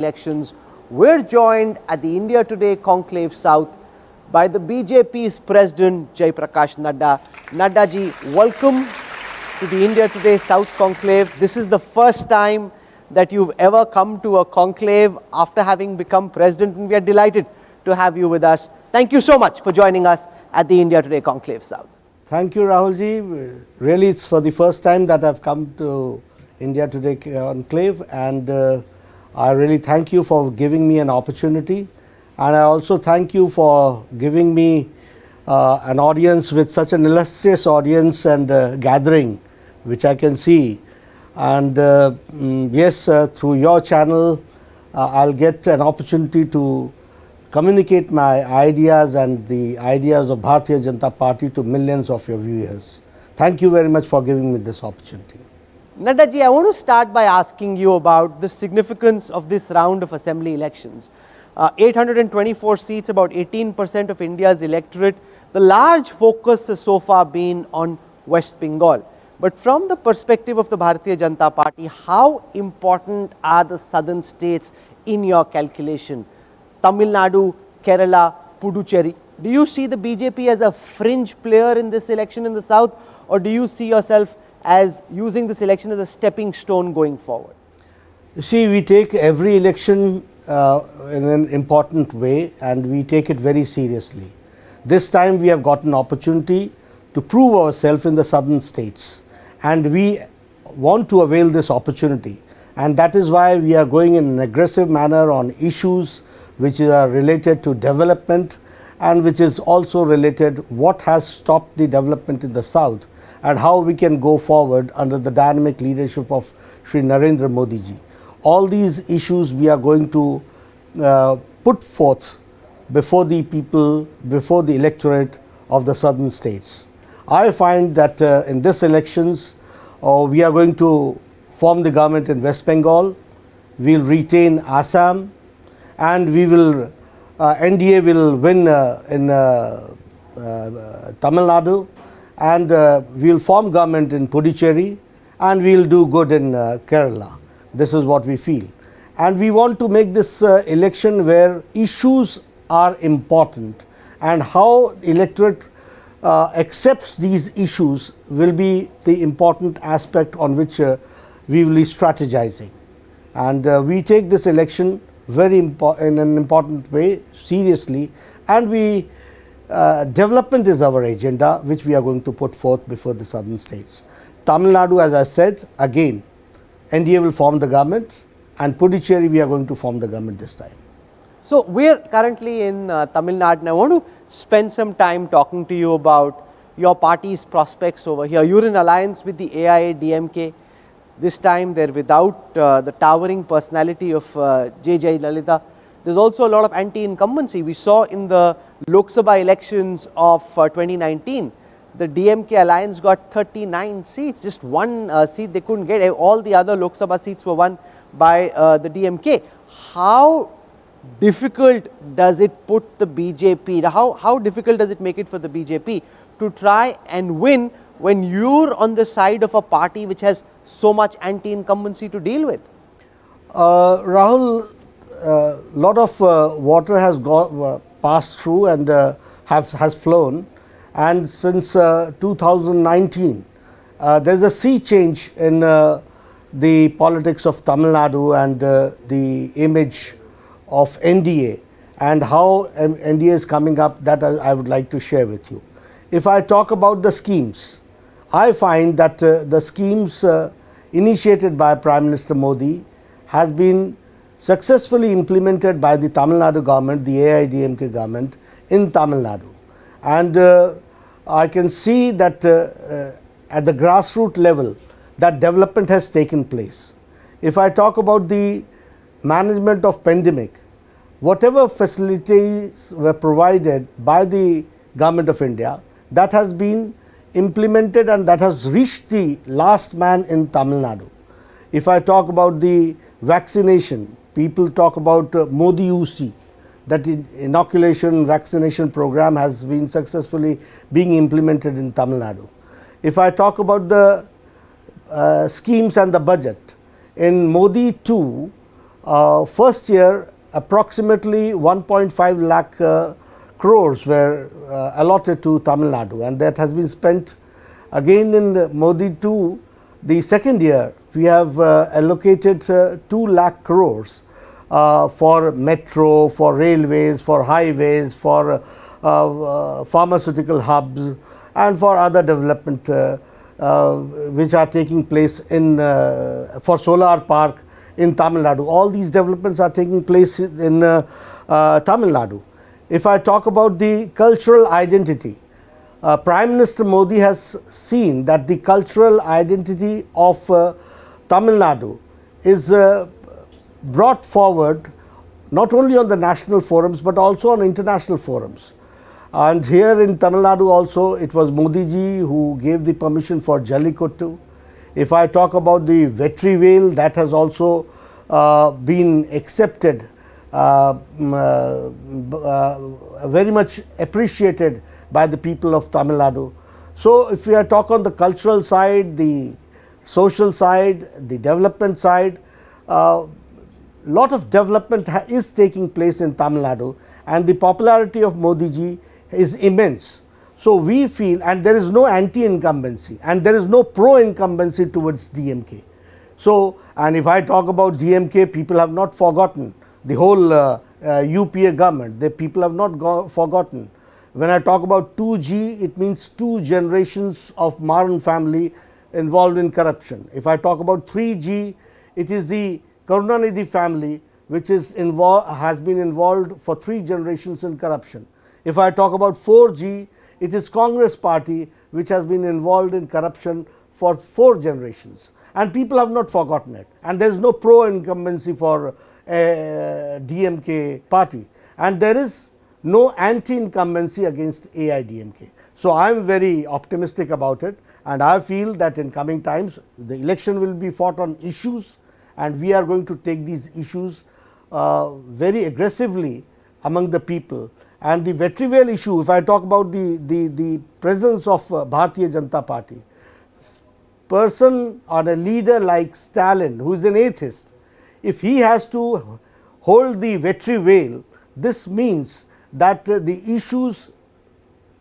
elections, we're joined at the India Today Conclave South by the BJP's President Jai Prakash Nadda. Nadda ji, welcome to the India Today South Conclave. This is the first time that you've ever come to a conclave after having become president, and we are delighted to have you with us. Thank you so much for joining us at the India Today Conclave South. Thank you, Rahul ji. Really, it's for the first time that I've come to India Today Conclave, and I really thank you for giving me an opportunity, and I also thank you for giving me an audience with such an illustrious audience and gathering, which I can see. And yes, through your channel, I'll get an opportunity to communicate my ideas and the ideas of Bharatiya Janata Party to millions of your viewers. Thank you very much for giving me this opportunity. Nadda ji, I want to start by asking you about the significance of this round of assembly elections. 824 seats, about 18% of India's electorate. The large focus has so far been on West Bengal. But from the perspective of the Bharatiya Janata Party, how important are the southern states in your calculation? Tamil Nadu, Kerala, Puducherry. Do you see the BJP as a fringe player in this election in the south, or do you see yourself as using this election as a stepping stone going forward? You see, we take every election in an important way, and we take it very seriously. This time we have got an opportunity to prove ourselves in the southern states, and we want to avail this opportunity, and that is why we are going in an aggressive manner on issues which are related to development, and which is also related what has stopped the development in the south and how we can go forward under the dynamic leadership of Shri Narendra Modi ji. All these issues we are going to put forth before the people, before the electorate of the southern states. I find that in this elections, we are going to form the government in West Bengal, we will retain Assam, and we will, NDA will win in Tamil Nadu, and we will form government in Puducherry, and we will do good in Kerala. This is what we feel. And we want to make this election where issues are important, and how electorate accepts these issues will be the important aspect on which we will be strategizing. And we take this election very in an important way, seriously, and we development is our agenda, which we are going to put forth before the southern states. Tamil Nadu, as I said, again, NDA will form the government, and Puducherry we are going to form the government this time. So we're currently in Tamil Nadu, and I want to spend some time talking to you about your party's prospects over here. You're in alliance with the AIADMK. This time they're without the towering personality of J. Lalita. There's also a lot of anti-incumbency. We saw in the Lok Sabha elections of 2019, the DMK alliance got 39 seats, just one seat they couldn't get. All the other Lok Sabha seats were won by the DMK. How difficult does it put the BJP, how difficult does it make it for the BJP to try and win when you're on the side of a party which has so much anti-incumbency to deal with? Rahul, a lot of water has passed through and has flown, and since 2019 there's a sea change in the politics of Tamil Nadu and the image of NDA, and how NDA is coming up, that I would like to share with you. If I talk about the schemes, I find that the schemes initiated by Prime Minister Modi has been successfully implemented by the Tamil Nadu government, the AIADMK government in Tamil Nadu. And I can see that at the grassroots level, that development has taken place. If I talk about the management of pandemic, whatever facilities were provided by the government of India, that has been implemented and that has reached the last man in Tamil Nadu. If I talk about the vaccination, people talk about Modi UC, that inoculation vaccination program has been successfully being implemented in Tamil Nadu. If I talk about the schemes and the budget, in Modi 2, first year approximately 1.5 lakh crores were allotted to Tamil Nadu, and that has been spent again in Modi 2. The second year we have allocated 2 lakh crores for metro, for railways, for highways, for pharmaceutical hubs, and for other development which are taking place in for solar park in Tamil Nadu. All these developments are taking place in Tamil Nadu. If I talk about the cultural identity, Prime Minister Modi has seen that the cultural identity of Tamil Nadu is brought forward not only on the national forums but also on international forums. And here in Tamil Nadu also, it was Modi ji who gave the permission for Jallikottu. If I talk about the Vetri Vale, that has also been accepted, very much appreciated by the people of Tamil Nadu. So if we are talk on the cultural side, the social side, the development side, lot of development is taking place in Tamil Nadu, and the popularity of Modi ji is immense. So we feel, and there is no anti-incumbency and there is no pro-incumbency towards DMK. So, and if I talk about DMK, people have not forgotten the whole UPA government. The people have not forgotten. When I talk about 2G, it means 2 generations of Maran family involved in corruption. If I talk about 3G, it is the Karunanidhi family which is has been involved for 3 generations in corruption. If I talk about 4G, it is Congress party which has been involved in corruption for 4 generations, and people have not forgotten it, and there is no pro-incumbency for DMK party, and there is no anti-incumbency against AIDMK. So I am very optimistic about it, and I feel that in coming times the election will be fought on issues, and we are going to take these issues very aggressively among the people. And the Vetri Vale issue, if I talk about the presence of Bharatiya Janata Party, person or a leader like Stalin, who is an atheist, if he has to hold the Vetri Vale, this means that the issues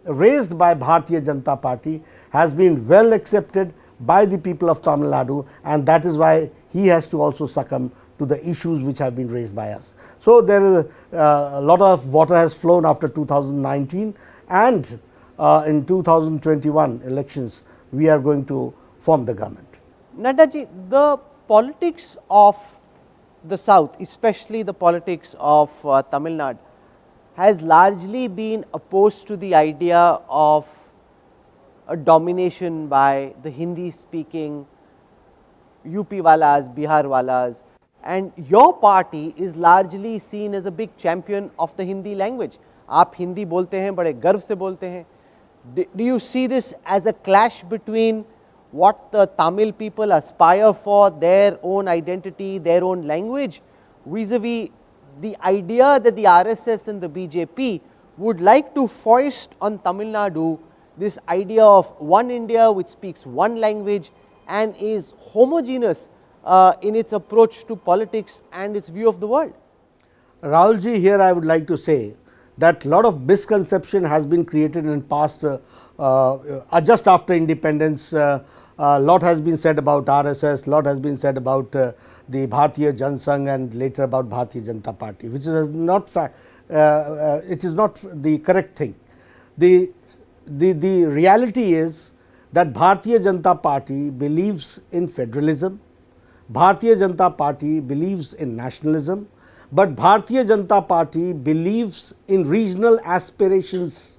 raised by Bharatiya Janata Party has been well accepted by the people of Tamil Nadu, and that is why he has to also succumb to the issues which have been raised by us. So there is a lot of water has flown after 2019, and in 2021 elections we are going to form the government. Nadda ji, the politics of the South, especially the politics of Tamil Nadu, has largely been opposed to the idea of a domination by the Hindi speaking UP walas, Bihar walas, and your party is largely seen as a big champion of the Hindi language. आप हिंदी बोलते हैं, बड़े गर्व से बोलते हैं. Do you see this as a clash between what the Tamil people aspire for, their own identity, their own language, vis-a-vis the idea that the RSS and the BJP would like to foist on Tamil Nadu this idea of one India which speaks one language and is homogeneous in its approach to politics and its view of the world? Rahul ji, here I would like to say that lot of misconception has been created in past just after independence. Lot has been said about RSS, lot has been said about the Bharatiya Jansangh and later about Bharatiya Janata Party, which is not it is not the correct thing. The reality is that Bharatiya Janata Party believes in federalism, Bharatiya Janata Party believes in nationalism, but Bharatiya Janata Party believes in regional aspirations,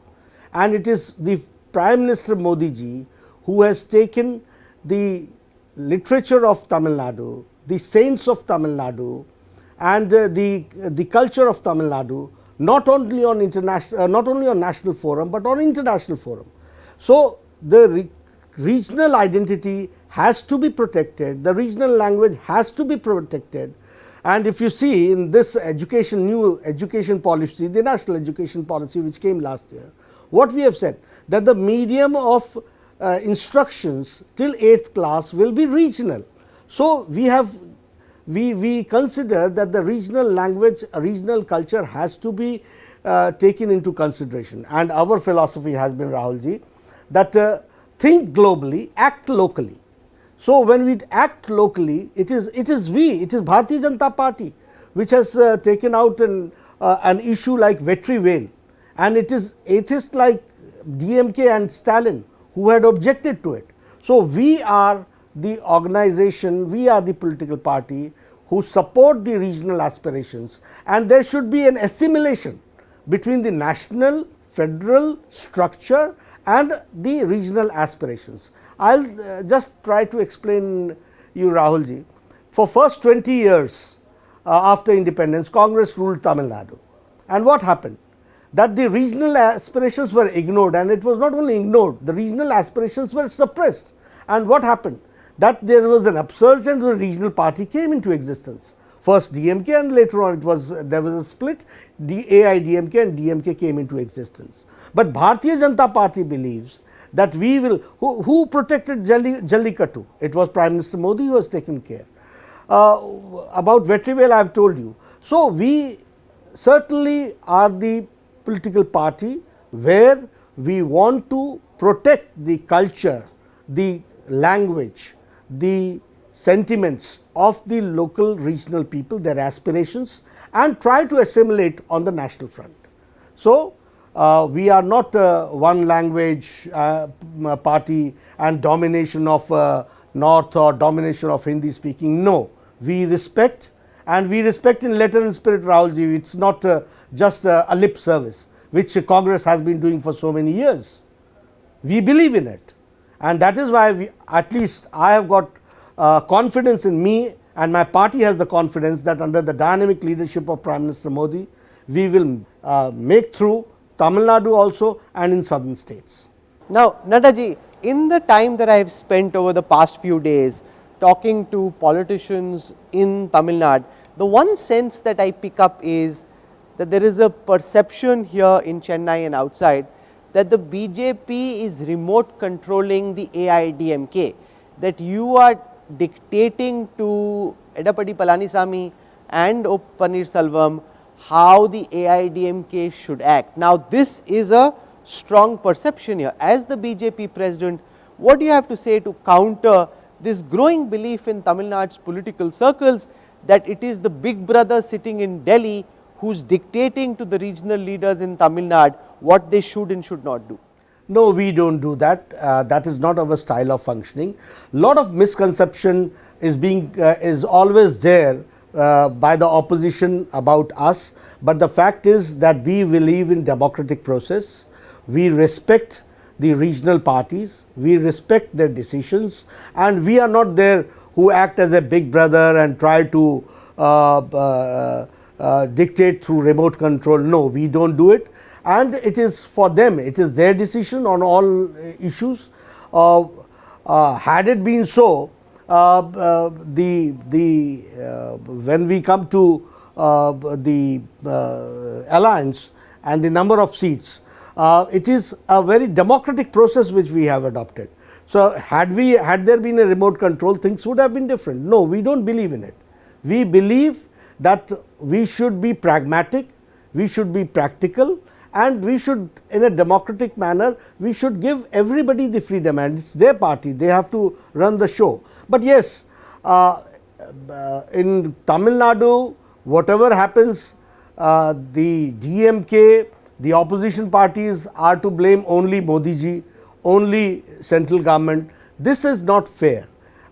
and it is the Prime Minister Modi ji who has taken the literature of Tamil Nadu, the saints of Tamil Nadu, and the culture of Tamil Nadu not only on international, not only on national forum but on international forum. So the regional identity has to be protected, the regional language has to be protected. And if you see in this education, new education policy, the national education policy which came last year, what we have said that the medium of instructions till 8th class will be regional. So we have we consider that the regional language, regional culture has to be taken into consideration. And our philosophy has been, Rahulji, that think globally, act locally. So, when we act locally, it is Bharatiya Janata Party which has taken out an issue like Vetri Vale, and it is atheists like DMK and Stalin who had objected to it. So, we are the organization, we are the political party who support the regional aspirations, and there should be an assimilation between the national, federal structure and the regional aspirations. I will just try to explain you, Rahulji. For first 20 years after independence, Congress ruled Tamil Nadu, and what happened? That the regional aspirations were ignored, and it was not only ignored, the regional aspirations were suppressed. And what happened? That there was an upsurge and the regional party came into existence. First DMK, and later on there was a split, the AIDMK and DMK came into existence. But Bharatiya Janata Party believes that we will, who protected Jallikattu? It was Prime Minister Modi who has taken care. About Vetri Vale I have told you. So, we certainly are the political party where we want to protect the culture, the language, the sentiments of the local regional people, their aspirations, and try to assimilate on the national front. So, we are not one language party and domination of North or domination of Hindi speaking. No, we respect, and we respect in letter and spirit, Rahulji. It is not just a lip service which Congress has been doing for so many years. We believe in it, and that is why at least I have got confidence in me, and my party has the confidence that under the dynamic leadership of Prime Minister Modi, we will make through Tamil Nadu also and in southern states. Now, Nadda ji, in the time that I have spent over the past few days talking to politicians in Tamil Nadu, the one sense that I pick up is that there is a perception here in Chennai and outside that the BJP is remote controlling the AIDMK, that you are dictating to Edapadi Palanisamy and O. Pannirselvam how the AIDMK should act. Now, this is a strong perception here. As the BJP president, what do you have to say to counter this growing belief in Tamil Nadu's political circles that it is the big brother sitting in Delhi who is dictating to the regional leaders in Tamil Nadu what they should and should not do? No, we do not do that. That is not our style of functioning. Lot of misconception is always there by the opposition about us, but the fact is that we believe in democratic process. We respect the regional parties, we respect their decisions, and we are not there who act as a big brother and try to dictate through remote control. No, we do not do it, and it is for them, it is their decision on all issues. Had it been so, when we come to the alliance and the number of seats, it is a very democratic process which we have adopted. So, had there been a remote control, things would have been different. No, we do not believe in it. We believe that we should be pragmatic, we should be practical, and we should, in a democratic manner, we should give everybody the freedom, and it is their party, they have to run the show. But yes, in Tamil Nadu, whatever happens, the DMK, the opposition parties are to blame only Modi ji, only central government. This is not fair,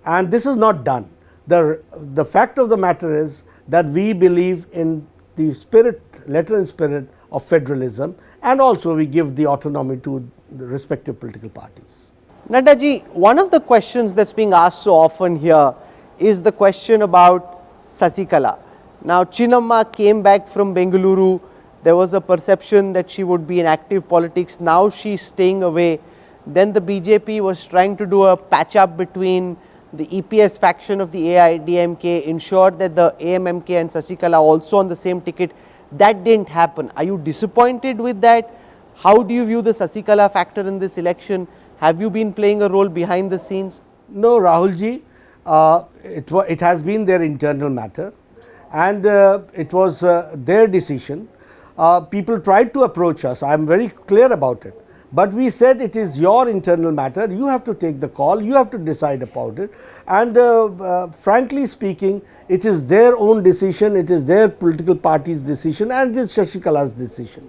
and this is not done. The fact of the matter is that we believe in the spirit, letter and spirit of federalism, and also we give the autonomy to the respective political parties. Nadda ji, one of the questions that is being asked so often here is the question about Sasikala. Now, Chinnamma came back from Bengaluru. There was a perception that she would be in active politics. Now she is staying away. Then the BJP was trying to do a patch up between the EPS faction of the AIDMK, ensure that the AMMK and Sasikala also on the same ticket. That did not happen. Are you disappointed with that? How do you view the Sasikala factor in this election? Have you been playing a role behind the scenes? No, Rahul ji, it has been their internal matter, and it was their decision. People tried to approach us, I am very clear about it, but we said it is your internal matter, you have to take the call, you have to decide about it, and frankly speaking, it is their own decision, it is their political party's decision, and it is Shashikala's decision.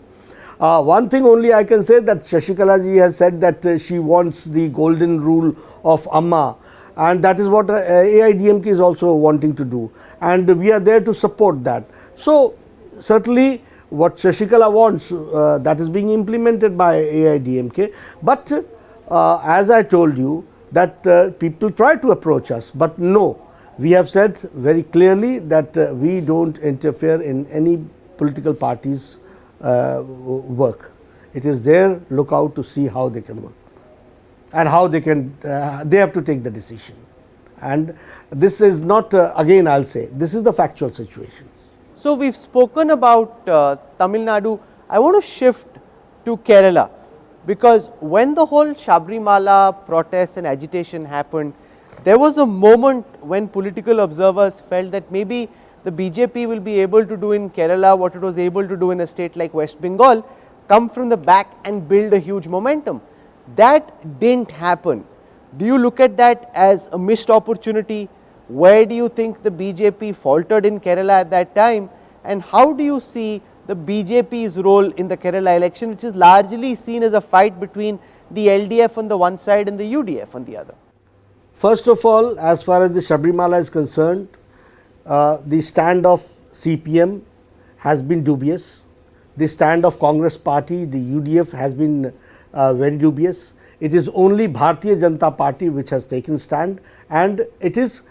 One thing only I can say, that Shashikala ji has said that she wants the golden rule of Amma, and that is what AIDMK is also wanting to do, and we are there to support that. So certainly what Shashikala wants, that is being implemented by AIDMK, but as I told you that people try to approach us, but no, we have said very clearly that we don't interfere in any political party's work. It is their lookout to see how they can work and how they can, they have to take the decision. And this is not, again I will say, this is the factual situation. So we've spoken about Tamil Nadu. I want to shift to Kerala, because when the whole Sabrimala protests and agitation happened, there was a moment when political observers felt that maybe the BJP will be able to do in Kerala what it was able to do in a state like West Bengal, come from the back and build a huge momentum. That didn't happen. Do you look at that as a missed opportunity? Where do you think the BJP faltered in Kerala at that time, and how do you see the BJP's role in the Kerala election, which is largely seen as a fight between the LDF on the one side and the UDF on the other? First of all, as far as the Sabrimala is concerned, the stand of CPM has been dubious. The stand of Congress party, the UDF, has been very dubious. It is only Bharatiya Janata Party which has taken stand, and it is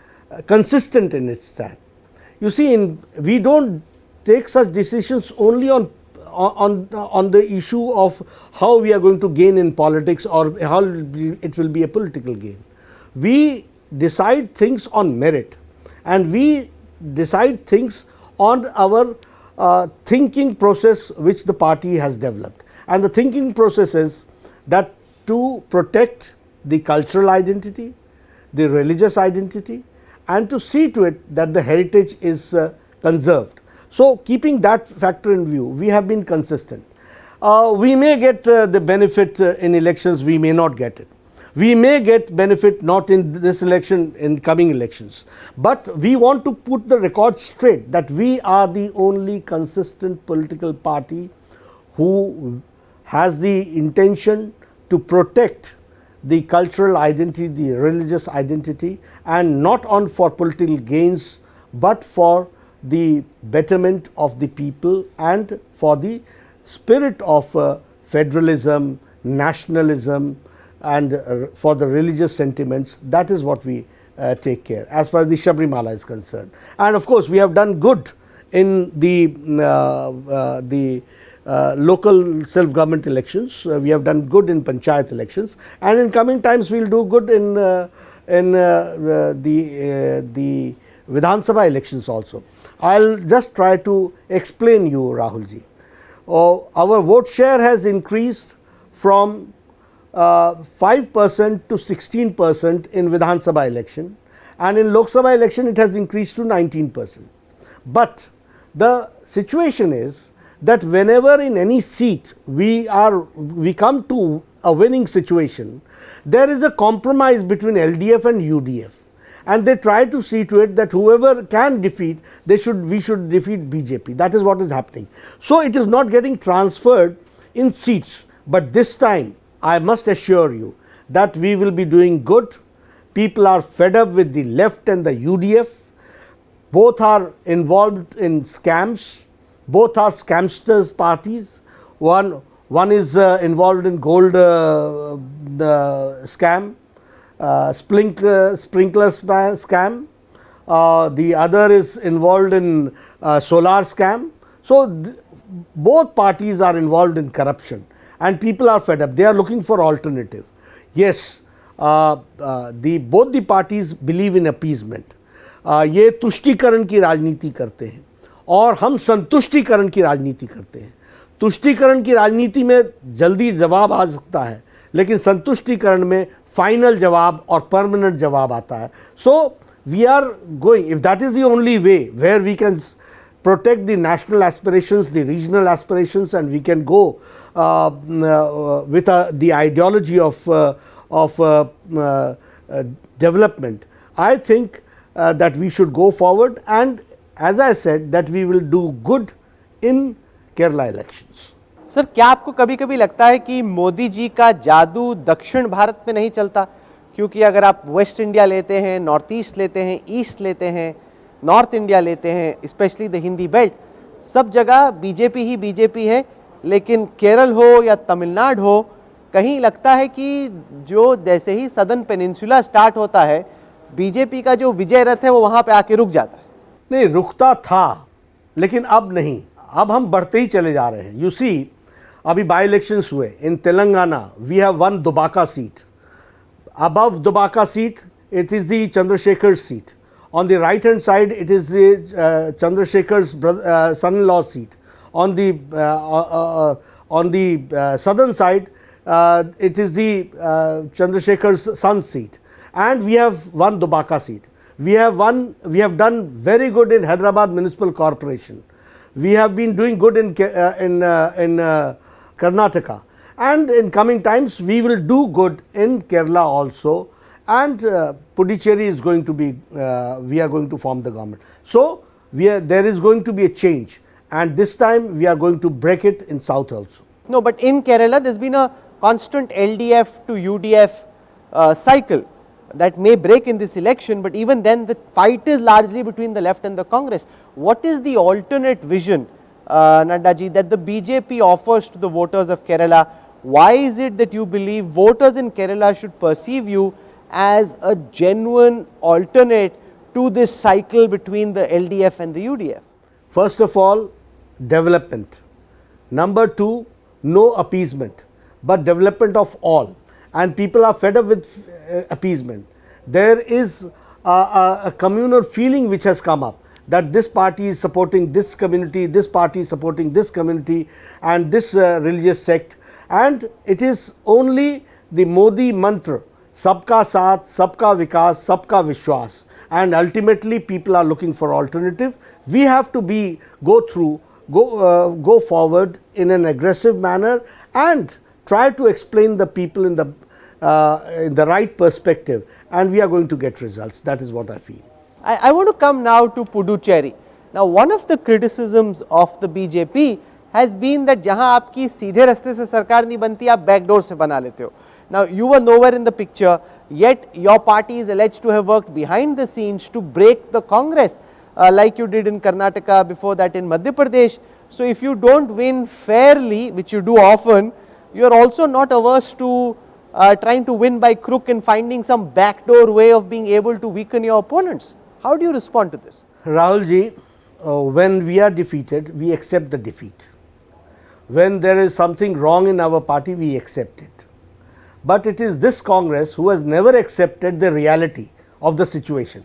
consistent in its stand. You see, we don't take such decisions only on the issue of how we are going to gain in politics or how it will be a political gain. We decide things on merit, and we decide things on our thinking process which the party has developed. And the thinking process is that to protect the cultural identity, the religious identity, and to see to it that the heritage is conserved. So keeping that factor in view, we have been consistent. We may get the benefit in elections, we may not get it. We may get benefit not in this election, in coming elections, but we want to put the record straight that we are the only consistent political party who has the intention to protect the cultural identity, the religious identity, and not on for political gains, but for the betterment of the people and for the spirit of federalism, nationalism, and for the religious sentiments. That is what we take care as far as the Sabrimala is concerned. And of course, we have done good in the local self-government elections, we have done good in panchayat elections, and in coming times we will do good in the Vidhan Sabha elections also. I will just try to explain you, Rahul ji. Our vote share has increased from 5% to 16% in Vidhan Sabha election, and in Lok Sabha election it has increased to 19%. But the situation is that whenever in any seat we come to a winning situation, there is a compromise between LDF and UDF, and they try to see to it that whoever can defeat, we should defeat BJP. That is what is happening. So it is not getting transferred in seats, but this time I must assure you that we will be doing good. People are fed up with the left and the UDF. Both are involved in scams. Both are scamsters parties. One is involved in gold scam, sprinkler scam. The other is involved in solar scam. So both parties are involved in corruption, and people are fed up. They are looking for alternative. Yes, both the parties believe in appeasement. ये तुष्टीकरण की राजनीति करते हैं और हम संतुष्टिकरण की राजनीति करते हैं. तुष्टीकरण की राजनीति में जल्दी जवाब आ सकता है, लेकिन संतुष्टिकरण में फाइनल जवाब और परमानेंट जवाब आता है. सो we are going, if that is the only way where we can protect the national aspirations, the regional aspirations, and we can go with the ideology of development, I think that we should go forward, and as I said that we will do good in Kerala elections. Sir, क्या आपको कभी कभी लगता है कि मोदी जी का जादू दक्षिण भारत में नहीं चलता? क्योंकि अगर आप वेस्ट इंडिया लेते हैं, नॉर्थ ईस्ट लेते हैं, ईस्ट लेते हैं, नॉर्थ इंडिया लेते हैं, स्पेशली द हिंदी बेल्ट, सब जगह बीजेपी ही बीजेपी है, लेकिन केरल हो या तमिलनाडु हो, कहीं लगता है कि जो जैसे ही सदर्न पेनिनसुला स्टार्ट होता है, बीजेपी का जो विजय रथ है वो वहाँ पे आके रुक जाता है. नहीं, रुकता था, लेकिन अब नहीं, अब हम बढ़ते ही चले जा रहे हैं. यू सी, अभी बाई इलेक्शंस हुए in Telangana, we have won Dubbaka seat. Above Dubbaka seat it is the Chandrasekhar's seat. On the right hand side it is the Chandrasekhar's son-in-law seat. On the southern side it is the Chandrasekhar's son's seat, and we have one Dubaka seat. We have done very good in Hyderabad Municipal Corporation. We have been doing good in Karnataka, and in coming times we will do good in Kerala also, and Puducherry is going to be, we are going to form the government. So there is going to be a change, and this time we are going to break it in South also. No, but in Kerala there has been a constant LDF to UDF cycle that may break in this election, but even then the fight is largely between the left and the Congress. What is the alternate vision, Nadda ji, that the BJP offers to the voters of Kerala? Why is it that you believe voters in Kerala should perceive you as a genuine alternate to this cycle between the LDF and the UDF? First of all, development. Number two, no appeasement, but development of all. And people are fed up with appeasement. There is a communal feeling which has come up, that this party is supporting this community, this party is supporting this community and this religious sect, and it is only the Modi mantra, Sabka Saath, Sabka Vikas, Sabka Vishwas, and ultimately people are looking for alternative. We have to go forward in an aggressive manner and try to explain the people in the right perspective, and we are going to get results. That is what I feel. I want to come now to Puducherry. Now, one of the criticisms of the BJP has been that जहां आपकी सीधे रास्ते से सरकार नहीं बनती, आप backdoor से बना लेते हो. Now, you were nowhere in the picture, yet your party is alleged to have worked behind the scenes to break the Congress, like you did in Karnataka, before that in Madhya Pradesh. So, if you don't win fairly, which you do often, you are also not averse to trying to win by crook and finding some backdoor way of being able to weaken your opponents. How do you respond to this? Rahul ji, when we are defeated, we accept the defeat. When there is something wrong in our party, we accept it. But it is this Congress who has never accepted the reality of the situation.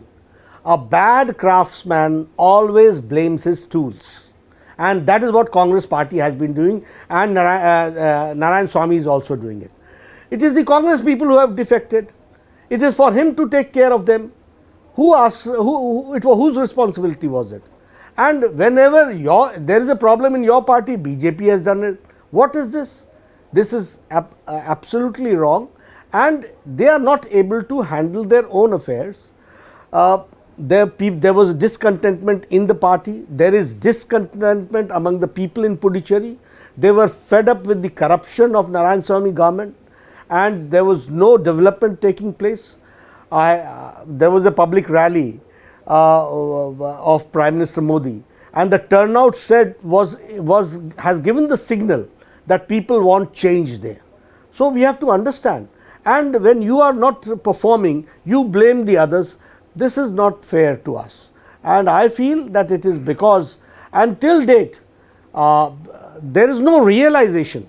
A bad craftsman always blames his tools, and that is what Congress party has been doing, and Narayan Swamy is also doing it. It is the Congress people who have defected. It is for him to take care of them. Whose responsibility was it? And whenever there is a problem in your party, BJP has done it. What is this? This is absolutely wrong, and they are not able to handle their own affairs. There was discontentment in the party. There is discontentment among the people in Puducherry. They were fed up with the corruption of Narayan Swamy government, and there was no development taking place. There was a public rally of Prime Minister Modi, and the turnout has given the signal that people want change there. So we have to understand, and when you are not performing, you blame the others. This is not fair to us, and I feel that it is because until date there is no realization.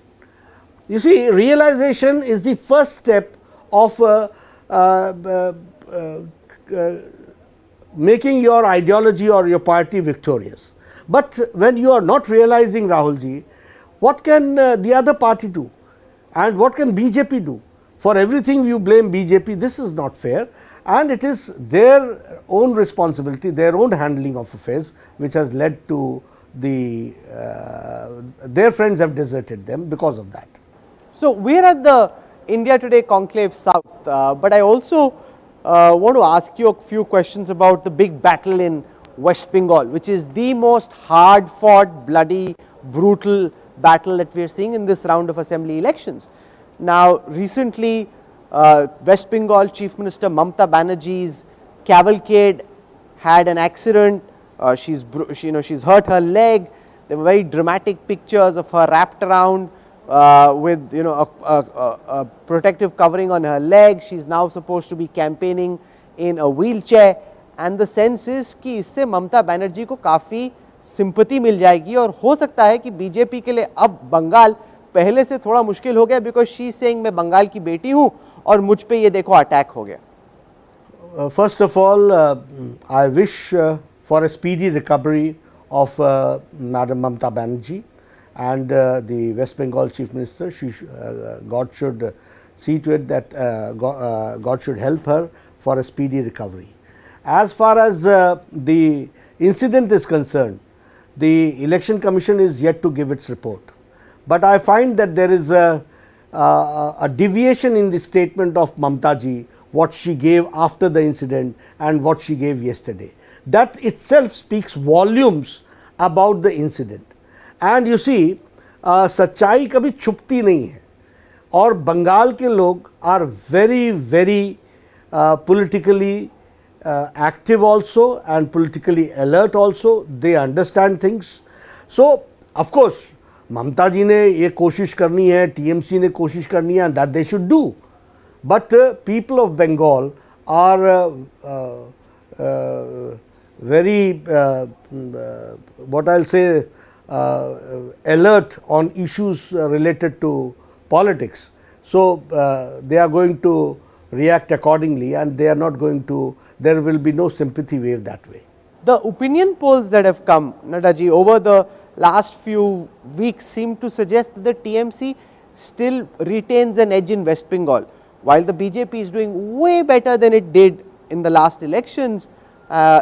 You see, realization is the first step of making your ideology or your party victorious. But when you are not realizing, Rahul ji, what can the other party do, and what can BJP do? For everything you blame BJP. This is not fair, and it is their own responsibility, their own handling of affairs, which has led to the their friends have deserted them because of that. So, we are at the India Today Conclave South, but I also want to ask you a few questions about the big battle in West Bengal, which is the most hard fought, bloody, brutal battle that we are seeing in this round of assembly elections. Now, recently West Bengal Chief Minister Mamata Banerjee's cavalcade had an accident. She's hurt her leg. There were very dramatic pictures of her wrapped around with a protective covering on her leg. She's now supposed to be campaigning in a wheelchair, and the sense is कि इससे ममता बनर्जी को काफ़ी sympathy मिल जाएगी और हो सकता है कि बीजेपी के लिए अब बंगाल पहले से थोड़ा मुश्किल हो गया, बिकॉज शी सेइंग मैं बंगाल की बेटी हूँ और मुझ पे ये देखो अटैक हो गया. First of all, I wish for a speedy recovery of Madam Mamata Banerjee and the West Bengal Chief Minister. God should see to it that God should help her for a speedy recovery. As far as the incident is concerned, the Election Commission is yet to give its report, but I find that there is a deviation in the statement of Mamata ji, what she gave after the incident and what she gave yesterday. That itself speaks volumes about the incident. And you see, सच्चाई कभी छुपती नहीं है और बंगाल के लोग are very politically active also and politically alert also. They understand things. So of course ममता जी ने ये कोशिश करनी है, TMC ने कोशिश करनी है, and that they should do. But people of Bengal are very what I'll say alert on issues related to politics. So they are going to react accordingly, and they are not going to, there will be no sympathy wave that way. The opinion polls that have come, Nadda ji, over the last few weeks seem to suggest that the TMC still retains an edge in West Bengal, while the BJP is doing way better than it did in the last elections,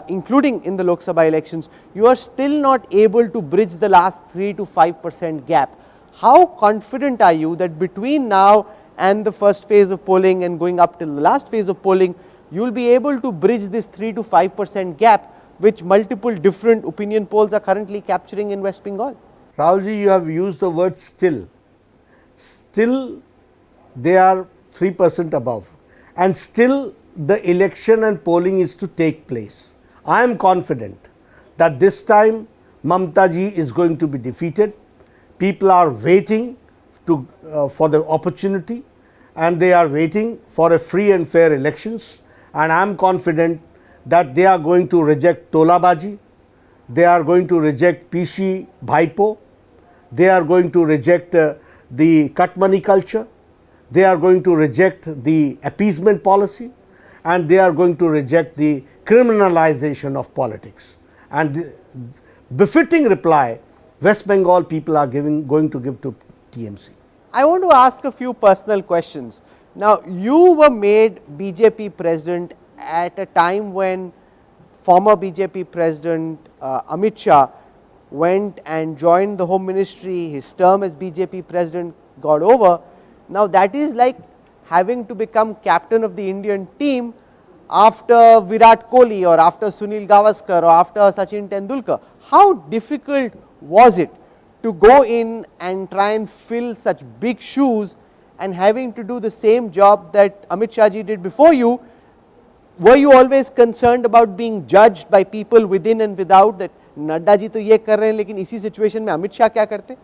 including in the Lok Sabha elections. You are still not able to bridge the last 3 to 5% gap. How confident are you that between now and the first phase of polling and going up till the last phase of polling, you will be able to bridge this 3 to 5% gap which multiple different opinion polls are currently capturing in West Bengal? Rahul ji, you have used the word still. Still they are 3% above, and still the election and polling is to take place. I am confident that this time Mamata ji is going to be defeated. People are waiting to for the opportunity, and they are waiting for a free and fair elections, and I am confident that they are going to reject Tolabaji, they are going to reject Pishi Bhaipo, they are going to reject the cut money culture, they are going to reject the appeasement policy, and they are going to reject the criminalization of politics. And the befitting reply West Bengal people are going to give to TMC. I want to ask a few personal questions. Now, you were made BJP president at a time when former BJP president Amit Shah went and joined the Home Ministry. His term as BJP president got over. Now, that is like having to become captain of the Indian team after Virat Kohli or after Sunil Gavaskar or after Sachin Tendulkar. How difficult was it to go in and try and fill such big shoes and having to do the same job that Amit Shah ji did before you? Were you always concerned about being judged by people within and without, that Nadda ji to ye kar rahe hain lekin isi situation mein Amit Shah kya karte?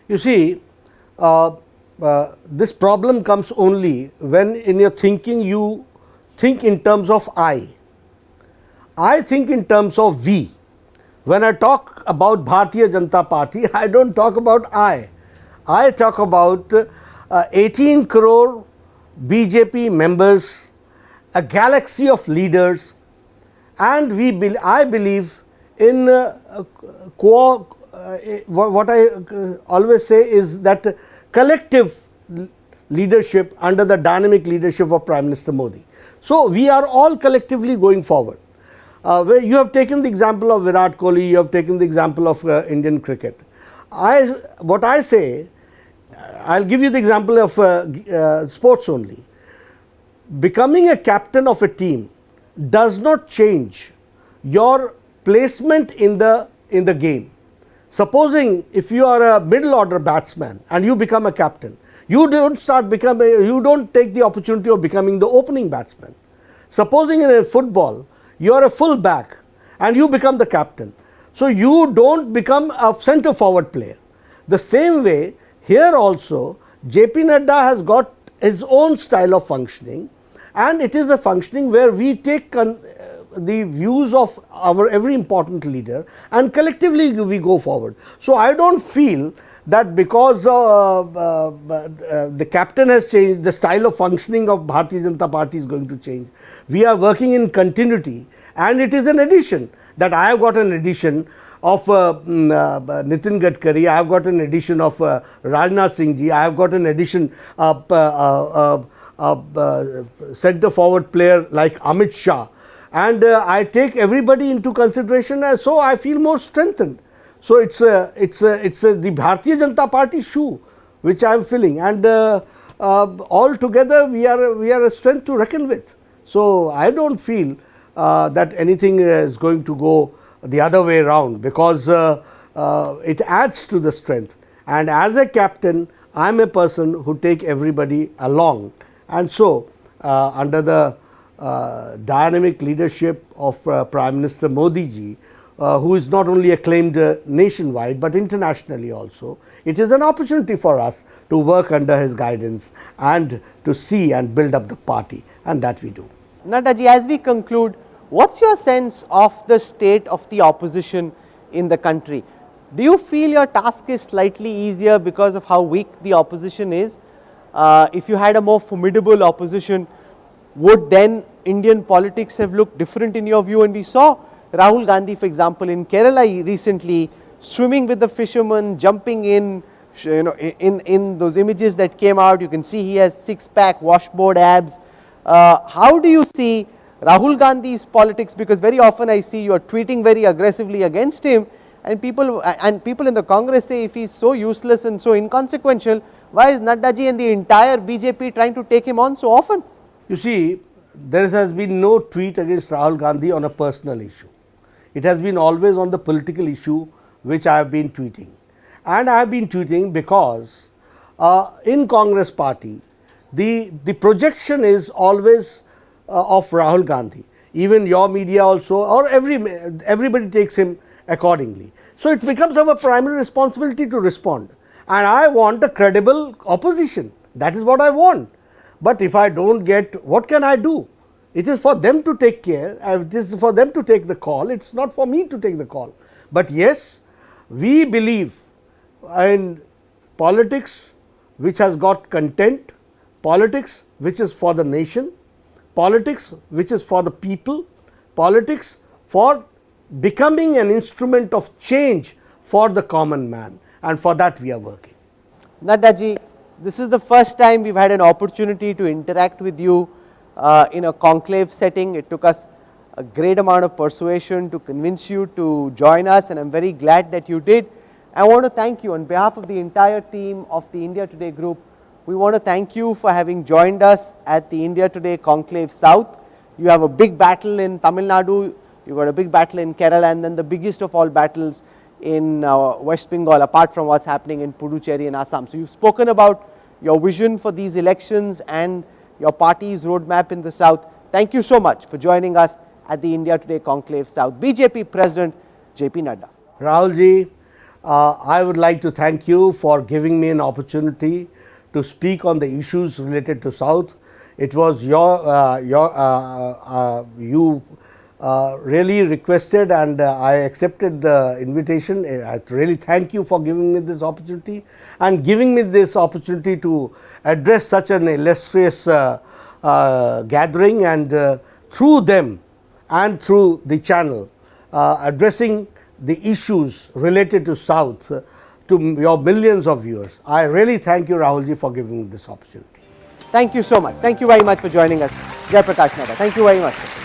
You see, this problem comes only when in your thinking you think in terms of I. I think in terms of we. When I talk about Bharatiya Janata Party, I don't talk about I. I talk about 18 crore BJP members, a galaxy of leaders, and I believe in what I always say is that collective leadership, under the dynamic leadership of Prime Minister Modi. So, we are all collectively going forward. Where you have taken the example of Virat Kohli, you have taken the example of Indian cricket. What I say, I will give you the example of sports only. Becoming a captain of a team does not change your placement in the game. Supposing if you are a middle order batsman and you become a captain, you don't take the opportunity of becoming the opening batsman. Supposing in a football, you are a full back and you become the captain. So, you don't become a centre forward player. The same way here also JP Nadda has got his own style of functioning, and it is a functioning where we take the views of our every important leader and collectively we go forward. So, I do not feel that because the captain has changed, the style of functioning of Bharatiya Janata Party is going to change. We are working in continuity, and it is an addition that I have got an addition of Nitin Gadkari, I have got an addition of Rajnath Singh ji, I have got an addition of centre forward player like Amit Shah, and I take everybody into consideration, so I feel more strengthened. So, it's the Bharatiya Janata Party shoe which I am filling, and all together we are a strength to reckon with. So, I do not feel that anything is going to go the other way around, because it adds to the strength, and as a captain I am a person who take everybody along, and so under the dynamic leadership of Prime Minister Modi ji, who is not only acclaimed nationwide but internationally also, it is an opportunity for us to work under his guidance and to see and build up the party, and that we do. Nadda ji, as we conclude, what's your sense of the state of the opposition in the country? Do you feel your task is slightly easier because of how weak the opposition is? If you had a more formidable opposition, would then Indian politics have looked different in your view? And we saw Rahul Gandhi, for example, in Kerala recently, swimming with the fishermen, jumping in, in those images that came out, you can see he has six-pack washboard abs. How do you see Rahul Gandhi's politics? Because very often I see you are tweeting very aggressively against him, and people in the Congress say if he is so useless and so inconsequential, why is Nadda ji and the entire BJP trying to take him on so often? You see, there has been no tweet against Rahul Gandhi on a personal issue. It has been always on the political issue which I have been tweeting, and I have been tweeting because in Congress party the projection is always of Rahul Gandhi. Even your media also, or everybody takes him accordingly. So, it becomes our primary responsibility to respond, and I want a credible opposition. That is what I want. But if I do not get, what can I do? It is for them to take care, it is for them to take the call, it is not for me to take the call. But yes, we believe in politics which has got content, politics which is for the nation, politics which is for the people, politics for becoming an instrument of change for the common man, and for that we are working. Nadda ji, this is the first time we have had an opportunity to interact with you in a conclave setting. It took us a great amount of persuasion to convince you to join us, and I am very glad that you did. I want to thank you on behalf of the entire team of the India Today group. We want to thank you for having joined us at the India Today Conclave South. You have a big battle in Tamil Nadu, you got a big battle in Kerala, and then the biggest of all battles in West Bengal, apart from what is happening in Puducherry and Assam. So, you have spoken about your vision for these elections and your party's roadmap in the South. Thank you so much for joining us at the India Today Conclave South. BJP President JP Nadda. Rahul ji, I would like to thank you for giving me an opportunity to speak on the issues related to South. It was you really requested, and I accepted the invitation. I really thank you for giving me this opportunity and giving me this opportunity to address such an illustrious gathering, and through them and through the channel addressing the issues related to South to your millions of viewers. I really thank you, Rahul ji, for giving me this opportunity. Thank you so much. Thank you very much for joining us, Jai Prakash Nadda. Thank you very much, sir.